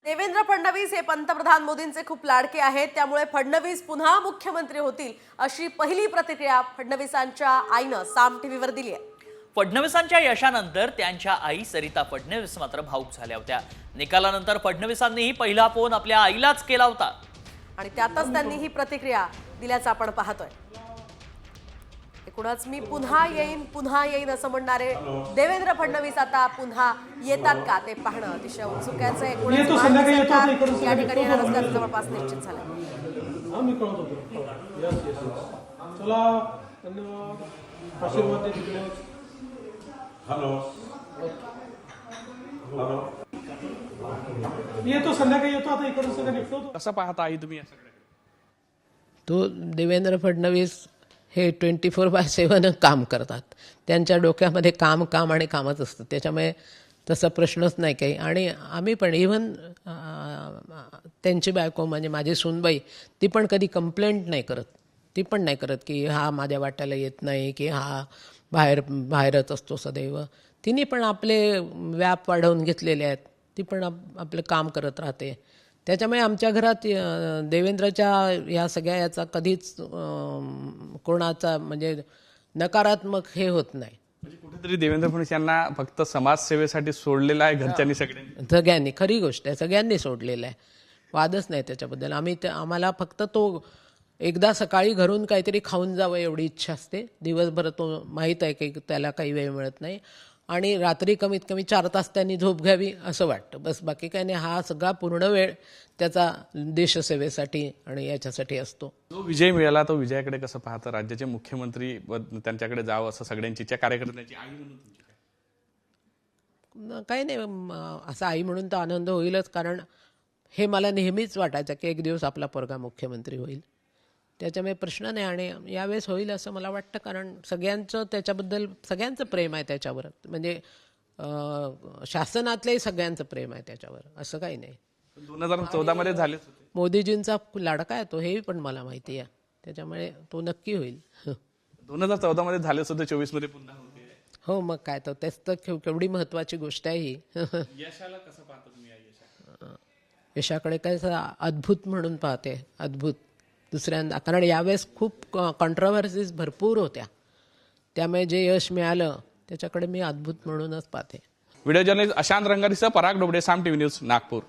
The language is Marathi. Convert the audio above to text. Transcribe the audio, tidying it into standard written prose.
देवेंद्र फडणवीस हे पंतप्रधान मोदींचे खूप लाडके आहेत, त्यामुळे फडणवीस पुन्हा मुख्यमंत्री होतील अशी पहिली प्रतिक्रिया फडणवीसांच्या आईनं साम टीव्हीवर दिली आहे. फडणवीसांच्या यशानंतर त्यांच्या आई सरिता फडणवीस मात्र भावुक झाल्या होत्या. निकालानंतर फडणवीसांनीही पहिला फोन आपल्या आईलाच केला होता आणि त्यातच त्यांनी ही प्रतिक्रिया दिल्याचं आपण पाहतोय. एकूणच मी पुन्हा येईन असं म्हणणारे देवेंद्र फडणवीस आता पुन्हा येतात का ते पाहणं अतिशय उत्सुकाचं आहे. एकूणच या ठिकाणी येणार असल्याचं जवळपास निश्चित झालं. कसं पाहता आई तुम्ही? तो देवेंद्र फडणवीस हे 24/7 काम करतात. त्यांच्या डोक्यामध्ये काम आणि कामच असतं, त्याच्यामुळे तसा प्रश्नच नाही काही. आणि आम्ही पण इव्हन त्यांची बायको म्हणजे माझी सूनबाई ती पण कधी कंप्लेंट नाही करत की हा माझ्या वाट्याला येत नाही की हा बाहेरच असतो सदैव. तिने पण आपले व्याप वाढवून घेतलेले आहेत, ती पण आपलं काम करत राहते. त्याच्यामुळे आमच्या घरात देवेंद्रच्या या सगळ्या याचा कधीच कोणाचा म्हणजे नकारात्मक हे होत नाही. म्हणजे कुठेतरी देवेंद्र फडणवीस यांना फक्त समाजसेवेसाठी सोडलेलं आहे घरच्यांनी सगळ्यांनी. खरी गोष्ट आहे, सगळ्यांनी सोडलेलं आहे, वादच नाही त्याच्याबद्दल. आम्हाला फक्त तो एकदा सकाळी घरून काहीतरी खाऊन जावं एवढी इच्छा असते. दिवसभर तो माहीत आहे की त्याला काही वेळ मिळत नाही आणि रात्री कमीत कमी 4 तास त्यांनी झोप घ्यावी असं वाटतं, बस. बाकी काही नाही. हा सगळा पूर्ण वेळ त्याचा देशसेवेसाठी आणि याच्यासाठी असतो. जो विजय मिळाला तो विजयाकडे कसं पाहतं? राज्याचे मुख्यमंत्री त्यांच्याकडे जावं असं सगळ्यांची इच्छा, कार्यकर्त्यांची. आई म्हणून काही नाही, असं आई म्हणून तर आनंद होईलच, कारण हे मला नेहमीच वाटायचं की एक दिवस आपला पोरगा मुख्यमंत्री होईल. त्याच्यामुळे प्रश्न नाही आणि यावेळेस होईल असं मला वाटतं, कारण सगळ्यांचं त्याच्याबद्दल सगळ्यांचं प्रेम आहे त्याच्यावर. म्हणजे शासनातलंही सगळ्यांचं प्रेम आहे त्याच्यावर, असं काही नाही. 2014 मध्ये झाले मोदीजींचा लाडका आहे तो, हेही पण मला माहिती आहे, त्याच्यामुळे तो नक्की होईल. 2014 मध्ये झाले सुद्धा 24 मध्ये पुन्हा होते. हो, मग काय तर तेच तर केवढी महत्वाची गोष्ट आहे ही. यशाला कसं पाहता तुम्ही? यशाकडे काय अद्भुत म्हणून पाहते, अद्भुत. दुसऱ्यांदा, कारण यावेळेस खूप कॉन्ट्रोव्हर्सीज भरपूर होत्या, त्यामुळे जे यश मिळालं त्याच्याकडे मी अद्भुत म्हणूनच पाहते. व्हिडिओ जर्नलिस्ट अशांत रंगारीसह पराग डोबडे, साम टीव्ही न्यूज, नागपूर.